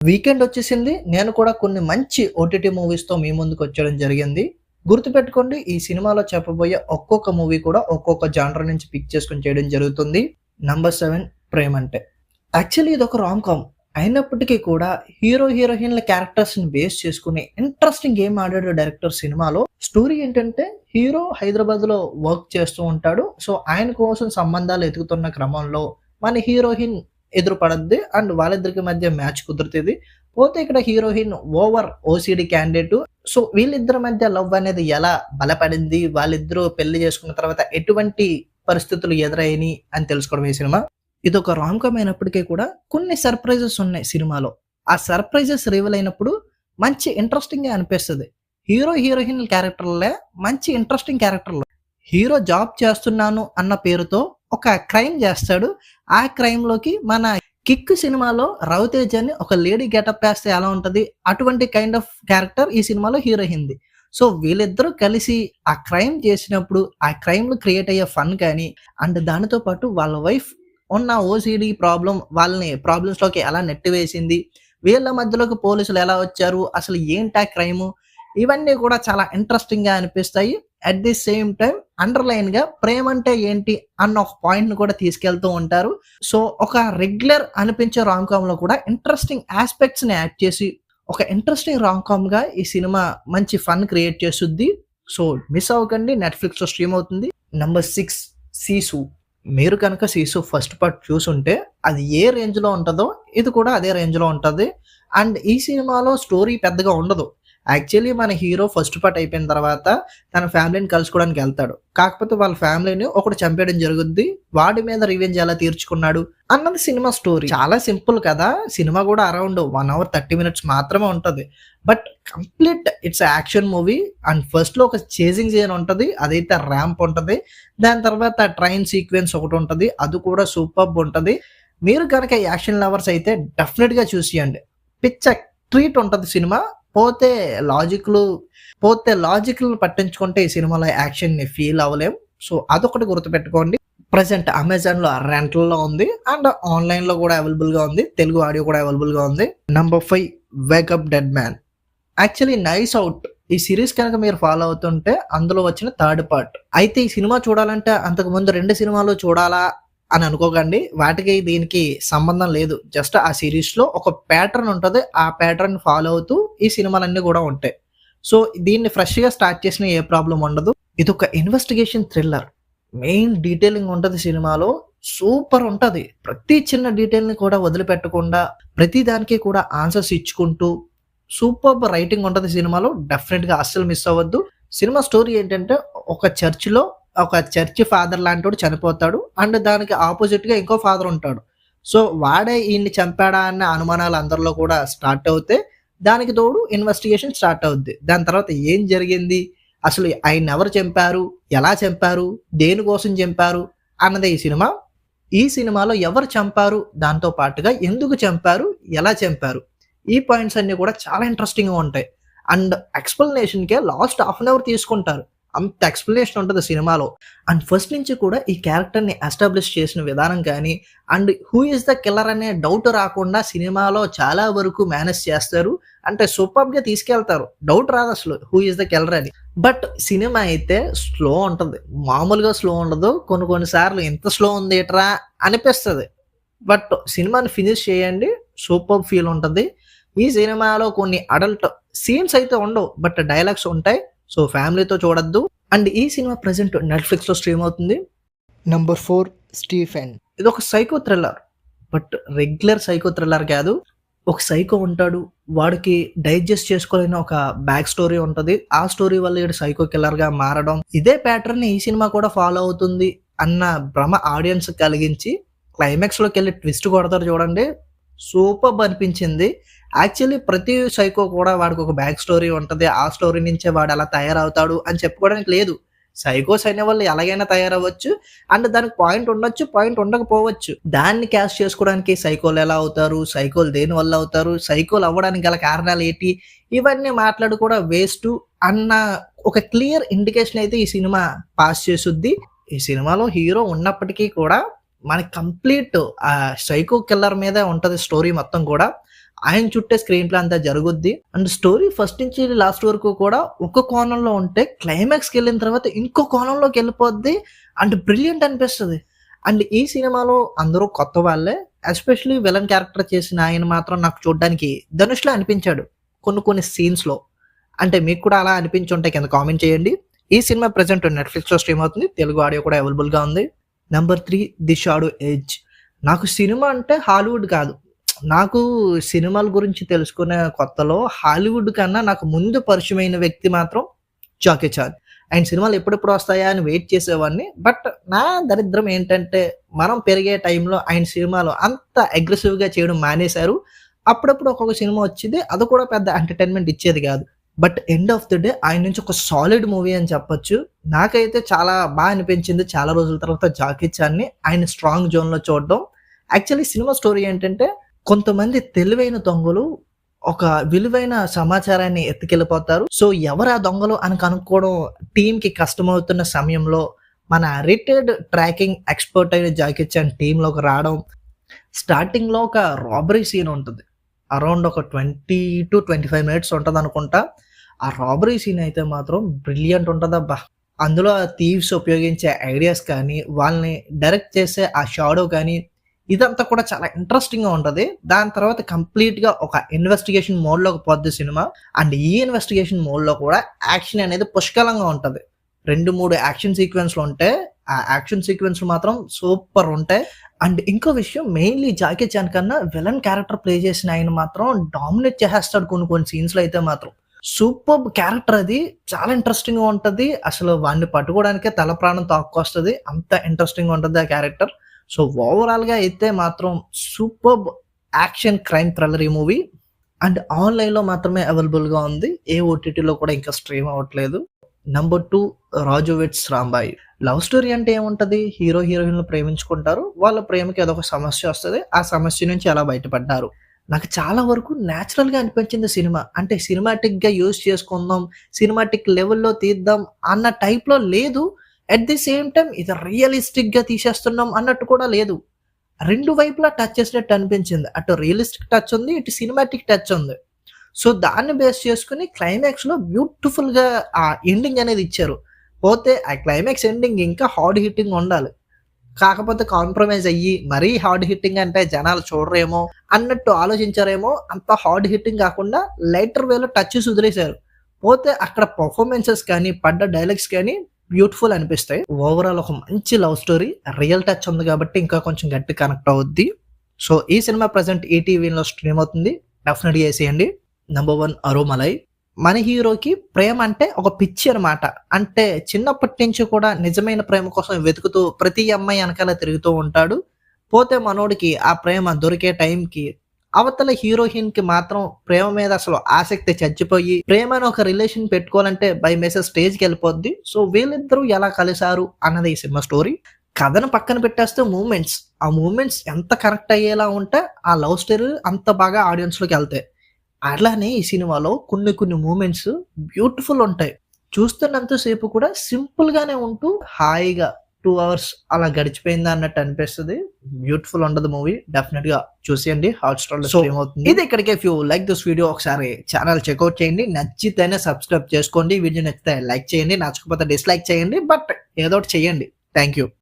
Weekend వచ్చేసింది. నేను కూడా కొన్ని మంచి ఓటీటీ మూవీస్‌తో మీ ముందుకు వచ్చేయడం జరిగింది. గుర్తుపెట్టుకోండి, ఈ సినిమాలో చెప్పబోయే ఒక్కొక్క మూవీ కూడా ఒక్కొక్క జానర్ నుంచి పిక్ చేసుకొని చేయడం జరుగుతుంది. నంబర్ 7 ప్రేమంటే. యాక్చువల్లీ ఇదొక రామ్ కామ్. అయినప్పటికీ కూడా హీరో, హీరోయిన్‌ల క్యారెక్టర్స్‌ని బేస్ చేసుకొని ఇంట్రెస్టింగ్ గేమ్ ఆడాడు డైరెక్టర్ సినిమాలో. స్టోరీ ఏంటంటే హీరో హైదరాబాద్‌లో వర్క్ చేస్తూ ఉంటాడు. సో, ఆయన కోసం సంబంధాలు ఎతుకుతున్న క్రమంలో మన హీరోయిన్ ఎదురుపడద్ది. అండ్ వాళ్ళిద్దరికి మధ్య మ్యాచ్ కుదురుతది. పోతే ఇక్కడ heroine over OCD candidate. So, వీళ్ళిద్దరి మధ్య లవ్ అనేది ఎలా బలపడింది, వాళ్ళిద్దరూ పెళ్లి చేసుకున్న తర్వాత ఎటువంటి పరిస్థితులు ఎదురయ్యిని అని తెలుసుకోవడం ఈ సినిమా. ఇదొక రామ్ కామ్ అయినప్పటికీ కూడా కొన్ని సర్ప్రైజెస్ ఉన్నాయి సినిమాలో. ఆ సర్ప్రైజెస్ రివీల్ అయినప్పుడు మంచి ఇంట్రెస్టింగ్‌గా అనిపిస్తది. హీరో, హీరోయిన్‌ల క్యారెక్టర్‌లే మంచి ఇంట్రెస్టింగ్ క్యారెక్టర్‌లు. హీరో జాబ్ చేస్తున్నాను అన్న పేరుతో ఒక క్రైమ్ చేస్తాడు. ఆ క్రైమ్‌లోకి మన 'కిక్' సినిమాలో రవితేజ అని ఒక లేడీ గెటప్ ఏస్తే ఎలా ఉంటది, అటువంటి కైండ్ ఆఫ్ క్యారెక్టర్ ఈ సినిమాలో హీరోయిన్‌ది. సో, వీళ్ళిద్దరూ కలిసి ఆ క్రైమ్ చేసినప్పుడు ఆ క్రైమ్‌లో క్రియేట్ అయ్యే ఫన్ కానీ, అండ్ దానితో పాటు వాళ్ళ వైఫ్ ఉన్న ఓసీడీ ప్రాబ్లమ్ వాళ్ళని ప్రాబ్లమ్స్‌లోకి ఎలా నెట్టివేసింది, వీళ్ళ మధ్యలోకి పోలీసులు ఎలా వచ్చారు, అసలు ఏంటా క్రైము, ఇవన్నీ కూడా చాలా ఇంట్రెస్టింగ్‌గా అనిపిస్తాయి. అట్ ది సేమ్ టైమ్ అండర్‌లైన్‌గా ప్రేమంటే ఏంటి అన్న ఒక పాయింట్‌ని కూడా తీసుకెళ్తూ ఉంటారు. సో, ఒక రెగ్యులర్ అనిపించే రామ్ కామ్‌లో కూడా ఇంట్రెస్టింగ్ యాస్పెక్ట్స్‌ని యాడ్ చేసి ఒక ఇంట్రెస్టింగ్ రామ్ కామ్‌గా ఈ సినిమా మంచి ఫన్ క్రియేట్ చేసుద్ది. సో, మిస్ అవ్వకండి, నెట్‌ఫ్లిక్స్‌లో స్ట్రీమ్ అవుతుంది. నంబర్ 6 సీసు. మీరు కనుక సీసు ఫస్ట్ పార్ట్ చూసుంటే అది ఏ రేంజ్‌లో ఉంటదో ఇది కూడా అదే రేంజ్‌లో ఉంటది. అండ్ ఈ సినిమాలో స్టోరీ పెద్దగా ఉండదు. యాక్చువల్లీ మన హీరో ఫస్ట్ పార్ట్ అయిపోయిన తర్వాత తన ఫ్యామిలీని కలుసుకోవడానికి ఎళ్తాడు. కాకపోతే వాళ్ళ ఫ్యామిలీని ఒకడు చంపేయడం జరుగుద్ది. వాడి మీద రివెంజ్ ఎలా తీర్చుకున్నాడు అన్నది సినిమా స్టోరీ. చాలా సింపుల్ కదా! సినిమా కూడా అరౌండ్ 1 అవర్ 30 మినిట్స్ మాత్రమే ఉంటది. But complete it's action movie. And ఫస్ట్‌లో ఒక చేసింగ్ సీన్ ఉంటది. అదైతే ర్యాంప్ ఉంటది. దాని తర్వాత ట్రైన్ సీక్వెన్స్ ఒకటుంటది. అది కూడా సూపర్బ్ ఉంటది. మీరు గనక యాక్షన్ లవర్స్ అయితే డెఫినిట్‌గా చూసియండి. పిచ్చ ట్రీట్ ఉంటది సినిమా. పోతే లాజిక్‌లను పట్టించుకుంటే ఈ సినిమాలో యాక్షన్‌ని ఫీల్ అవ్వలేం. సో, అదొకటి గుర్తుపెట్టుకోండి. ప్రెజెంట్ అమెజాన్‌లో రెంటల్‌లో ఉంది. అండ్ ఆన్‌లైన్‌లో కూడా అవైలబుల్‌గా ఉంది. తెలుగు ఆడియో కూడా అవైలబుల్‌గా ఉంది. Number 5 wake up dead man. Actually nice out. ఈ సీరీస్ కనుక మీరు ఫాలో అవుతుంటే అందులో వచ్చిన థర్డ్ పార్ట్. అయితే ఈ సినిమా చూడాలంటే అంతకుముందు 2 సినిమాలు చూడాలా అని అనుకోకండి. వాటికి దీనికి సంబంధం లేదు. జస్ట్ ఆ సీరీస్‌లో ఒక ప్యాటర్న్ ఉంటది. ఆ ప్యాటర్న్ ఫాలో అవుతూ ఈ సినిమాలన్నీ కూడా ఉంటాయి. సో, దీన్ని ఫ్రెష్‌గా స్టార్ట్ చేసినా ఏ ప్రాబ్లమ్ ఉండదు. ఇదొక ఇన్వెస్టిగేషన్ థ్రిల్లర్. మెయిన్ డీటెయిలింగ్ ఉంటది సినిమాలో. సూపర్ ఉంటది. ప్రతి చిన్న డీటెయిల్‌ని కూడా వదిలిపెట్టకుండా ప్రతి దానికి కూడా ఆన్సర్స్ ఇచ్చుకుంటూ సూపర్బ్ రైటింగ్ ఉంటది సినిమాలో. డెఫినిట్‌గా అస్సలు మిస్ అవ్వద్దు. సినిమా స్టోరీ ఏంటంటే ఒక చర్చ్‌లో ఒక చర్చ్ ఫాదర్ లాంటోడు చనిపోతాడు. అండ్ దానికి ఆపోజిట్‌గా ఇంకో ఫాదర్ ఉంటాడు. సో, వాడే ఈయన్ని చంపాడా అన్న అనుమానాలు అందరిలో కూడా స్టార్ట్ అవుతాయి. దానికి తోడు ఇన్వెస్టిగేషన్ స్టార్ట్ అవుద్ది. దాని తర్వాత ఏం జరిగింది, అసలు ఆయన్నెవరు చంపారు, ఎలా చంపారు, దేనికోసం చంపారు అన్నదే ఈ సినిమా. ఈ సినిమాలో ఎవరు చంపారు, దాంతో పాటుగా ఎందుకు చంపారు, ఎలా చంపారు, ఈ పాయింట్స్ అన్నీ కూడా చాలా ఇంట్రెస్టింగ్‌గా ఉంటాయి. అండ్ ఎక్స్‌ప్లనేషన్‌కే లాస్ట్ హాఫ్ అన్ అవర్ తీసుకుంటారు. అంత ఎక్స్‌ప్లనేషన్ ఉంటది సినిమాలో. అండ్ ఫస్ట్ నుంచి కూడా ఈ క్యారెక్టర్‌ని ఎస్టాబ్లిష్ చేసిన విధానం కానీ, and who is the killer అనే డౌట్ రాకుండా సినిమాలో చాలా వరకు మేనేజ్ చేస్తారు. అంటే సూపర్బ్‌గా తీసుకెళ్తారు. డౌట్ రాదసలు హూ ఈస్ ద కిల్లర్ అని. బట్ సినిమా అయితే స్లో ఉంటది. మామూలుగా స్లో ఉండదు. కొన్ని సార్లు ఇంత స్లో ఉందేట్రా అనిపిస్తది. బట్ సినిమాని ఫినిష్ చేయండి. సూపర్బ్ ఫీల్ ఉంటది. ఈ సినిమాలో కొన్ని అడల్ట్ సీన్స్ అయితే ఉండవు. బట్ డైలాగ్స్ ఉంటాయి. సో, ఫ్యామిలీతో చూడొద్దు. అండ్ ఈ సినిమా ప్రెజెంట్ నెట్‌ఫ్లిక్స్‌లో స్ట్రీమ్ అవుతుంది. Number 4 Stephen. ఇదొక psycho thriller. But regular psycho thriller కాదు. ఒక సైకో ఉంటాడు. వాడికి డైజెస్ట్ చేసుకోలేని ఒక బ్యాక్ స్టోరీ ఉంటది. ఆ స్టోరీ వల్ల ఈడు సైకో కిల్లర్‌గా మారడం. ఇదే ప్యాటర్న్‌ని ఈ సినిమా కూడా ఫాలో అవుతుంది అన్న భ్రమ ఆడియన్స్‌కి కలిగించి క్లైమాక్స్‌లోకెళ్ళి ట్విస్ట్ కొడతారు చూడండి. సూపర్బ్ అనిపించింది. యాక్చువల్లీ ప్రతి సైకో కూడా వాడికి ఒక బ్యాక్ స్టోరీ ఉంటది. ఆ స్టోరీ నుంచే వాడు అలా తయారవుతాడు అని చెప్పుకోవడానికి లేదు. సైకోస్ అనేవాళ్ళు ఎలాగైనా తయారవ్వచ్చు. అండ్ దానికి పాయింట్ ఉండొచ్చు, పాయింట్ ఉండకపోవచ్చు. దాన్ని క్యాష్ చేసుకోవడానికి సైకోలు ఎలా అవుతారు, సైకోలు దేనివల్ల అవుతారు, సైకోలు అవ్వడానికి గల కారణాలు ఏంటి, ఇవన్నీ మాట్లాడి కూడా వేస్టు అన్న ఒక క్లియర్ ఇండికేషన్ అయితే ఈ సినిమా పాస్ చేసుద్ది. ఈ సినిమాలో హీరో ఉన్నప్పటికీ కూడా మనకి కంప్లీట్ సైకో కిల్లర్ మీదే ఉంటది స్టోరీ మొత్తం కూడా. ఆయన చుట్టే స్క్రీన్ ప్లే అంతా జరుగుద్ది. అండ్ స్టోరీ ఫస్ట్ నుంచి లాస్ట్ వరకు కూడా ఒక కోణంలో ఉంటే క్లైమాక్స్కి వెళ్ళిన తర్వాత ఇంకో కోణంలోకి వెళ్ళిపోద్ది. అండ్ బ్రిలియంట్ అనిపిస్తుంది. అండ్ ఈ సినిమాలో అందరూ కొత్త వాళ్ళే. ఎస్పెషలీ విలన్ క్యారెక్టర్ చేసిన ఆయన మాత్రం నాకు చూడడానికి ధనుష్లా అనిపించాడు కొన్ని సీన్స్లో. అంటే మీకు కూడా అలా అనిపించి ఉంటే కింద కామెంట్ చేయండి. ఈ సినిమా ప్రెజెంట్ నెట్ఫ్లిక్స్లో స్ట్రీమ్ అవుతుంది. తెలుగు ఆడియో కూడా అవైలబుల్గా ఉంది. Number 3 the shadow edge. నాకు సినిమా అంటే హాలీవుడ్ కాదు, నాకు సినిమాల గురించి తెలుసుకునే కొత్తలో హాలీవుడ్ కన్నా నాకు ముందు పరిచయమైన వ్యక్తి మాత్రం జాకీ చాన్. ఆయన సినిమాలు ఎప్పుడెప్పుడు వస్తాయా అని వెయిట్ చేసేవాడిని. బట్ నా దరిద్రం ఏంటంటే మనం పెరిగే టైంలో ఆయన సినిమాలు అంత అగ్రెసివ్గా చేయడం మానేశారు. అప్పుడప్పుడు ఒక్కొక్క సినిమా వచ్చేది, అది కూడా పెద్ద ఎంటర్టైన్మెంట్ ఇచ్చేది కాదు. But end of the day ఆయన నుంచి ఒక సాలిడ్ మూవీ అని చెప్పొచ్చు. నాకైతే చాలా బాగా అనిపించింది చాలా రోజుల తర్వాత జాకీ చాన్ని ఆయన స్ట్రాంగ్ జోన్లో చూడడం. యాక్చువల్లీ సినిమా స్టోరీ ఏంటంటే, కొంతమంది తెలివైన దొంగలు ఒక విలువైన సమాచారాన్ని ఎత్తుకెళ్ళిపోతారు. సో ఎవరు ఆ దొంగలు అని కనుక్కోవడం టీంకి కష్టమవుతున్న సమయంలో మన రిటైర్డ్ ట్రాకింగ్ ఎక్స్పర్ట్ అయిన జాకీ చాన్ టీంలోకి రావడం. స్టార్టింగ్లో ఒక రాబరీ సీన్ ఉంటుంది, అరౌండ్ ఒక 20-25 మినిట్స్ ఉంటుంది అనుకుంటా. ఆ రాబరీ సీన్ అయితే మాత్రం బ్రిలియంట్ ఉంటుంది అబ్బా. అందులో ఆ థీవ్స్ ఉపయోగించే ఐడియాస్ కానీ, వాళ్ళని డైరెక్ట్ చేసే ఆ షాడో కానీ, ఇదంతా కూడా చాలా ఇంట్రెస్టింగ్గా ఉంటుంది. దాని తర్వాత కంప్లీట్గా ఒక ఇన్వెస్టిగేషన్ మోడ్లోకి పోద్ది సినిమా. అండ్ ఈ ఇన్వెస్టిగేషన్ మోడ్లో కూడా యాక్షన్ అనేది పుష్కలంగా ఉంటుంది. 2-3 యాక్షన్ సీక్వెన్స్లు ఉంటాయి. ఆ యాక్షన్ సీక్వెన్స్లు మాత్రం సూపర్ ఉంటాయి. అండ్ ఇంకో విషయం, మెయిన్లీ జాకీ చాన్ కన్నా విలన్ క్యారెక్టర్ ప్లే చేసిన ఆయన మాత్రం డామినేట్ చేసేస్తాడు కొన్ని సీన్స్లో అయితే మాత్రం. సూపర్ క్యారెక్టర్ అది, చాలా ఇంట్రెస్టింగ్గా ఉంటుంది. అసలు వాడిని పట్టుకోవడానికే తల ప్రాణం తాక్కొస్తుంది, అంత ఇంట్రెస్టింగ్గా ఉంటుంది ఆ క్యారెక్టర్. సో ఓవరాల్గా అయితే మాత్రం సూపర్ యాక్షన్ క్రైమ్ థ్రిల్లర్ ఈ మూవీ. అండ్ ఆన్లైన్లో మాత్రమే అవైలబుల్గా ఉంది, ఏ ఓటీటీలో కూడా ఇంకా స్ట్రీమ్ అవ్వట్లేదు. నెంబర్ 2 రాజు వెడ్స్ రాంబాయి. లవ్ స్టోరీ అంటే ఏముంటుంది, హీరో హీరోయిన్లు ప్రేమించుకుంటారు, వాళ్ళ ప్రేమకి ఏదో ఒక సమస్య వస్తుంది, ఆ సమస్య నుంచి ఎలా బయటపడ్డారు. నాకు చాలా వరకు న్యాచురల్గా అనిపించింది సినిమా. అంటే సినిమాటిక్గా యూజ్ చేసుకుందాం, సినిమాటిక్ లెవెల్లో తీద్దాం అన్న టైప్లో లేదు. అట్ ది సేమ్ టైం ఇది రియలిస్టిక్గా తీసేస్తున్నాం అన్నట్టు కూడా లేదు. రెండు వైపులా టచ్ చేసినట్టు అనిపించింది. అటు రియలిస్టిక్ టచ్ ఉంది, ఇటు సినిమాటిక్ టచ్ ఉంది. సో దాన్ని బేస్ చేసుకుని క్లైమాక్స్లో బ్యూటిఫుల్గా ఆ ఎండింగ్ అనేది ఇచ్చారు. పోతే ఆ క్లైమాక్స్ ఎండింగ్ ఇంకా హార్డ్ హిట్టింగ్ ఉండాలి, కాకపోతే కాంప్రమైజ్ అయ్యి మరీ హార్డ్ హిట్టింగ్ అంటే జనాలు చూడరేమో అన్నట్టు ఆలోచించారేమో. అంత హార్డ్ హిట్టింగ్ కాకుండా లైటర్ వేలో టచెస్ వదిలేశారు. పోతే అక్కడ పర్ఫార్మెన్సెస్ కానీ, పడ్డ డైలాగ్స్ కానీ బ్యూటిఫుల్ అనిపిస్తాయి. ఓవరాల్ ఒక మంచి లవ్ స్టోరీ, రియల్ టచ్ ఉంది కాబట్టి ఇంకా కొంచెం గట్టి కనెక్ట్ అవుద్ది. సో ఈ సినిమా ప్రజెంట్ ఈటీవీలో స్ట్రీమ్ అవుతుంది, డెఫినెట్గా వేసేయండి. నెంబర్ 1 అరోమలై. మన హీరోకి ప్రేమ అంటే ఒక పిచ్చి అనమాట. అంటే చిన్నప్పటి నుంచి కూడా నిజమైన ప్రేమ కోసం వెతుకుతూ ప్రతి అమ్మాయి వెనకాల తిరుగుతూ ఉంటాడు. పోతే మనోడికి ఆ ప్రేమ దొరికే టైంకి అవతల హీరోయిన్ కి మాత్రం ప్రేమ మీద అసలు ఆసక్తి చచ్చిపోయి, ప్రేమను ఒక రిలేషన్ పెట్టుకోవాలంటే బై మెసేజ్ స్టేజ్కి వెళ్ళిపోద్ది. సో వీళ్ళిద్దరూ ఎలా కలిసారు అన్నది ఈ సినిమా స్టోరీ. కథను పక్కన పెట్టేస్తే మూమెంట్స్, ఆ మూమెంట్స్ ఎంత కరెక్ట్ అయ్యేలా ఉంటే ఆ లవ్ స్టోరీ అంత బాగా ఆడియన్స్లోకి వెళ్తాయి. అలానే ఈ సినిమాలో కొన్ని మూమెంట్స్ బ్యూటిఫుల్ ఉంటాయి. చూస్తున్నంతసేపు కూడా సింపుల్ గానే ఉంటూ హాయిగా 2 hours అలా గడిచిపోయిందా అన్నట్టు అనిపిస్తుంది. బ్యూటిఫుల్ ఉండదు మూవీ, డెఫినెట్ గా చూసేయండి. హాట్‌స్టార్ లో స్ట్రీమ్ అవుతుంది. ఇది ఇక్కడికే. If you like this video ఒకసారి ఛానల్ చెక్అవుట్ చేయండి, నచ్చితేనే సబ్స్క్రైబ్ చేసుకోండి, వీడియో నచ్చితే లైక్ చేయండి, నచ్చకపోతే డిస్లైక్ చేయండి, బట్ ఏదో ఒకటి చేయండి. Thank you.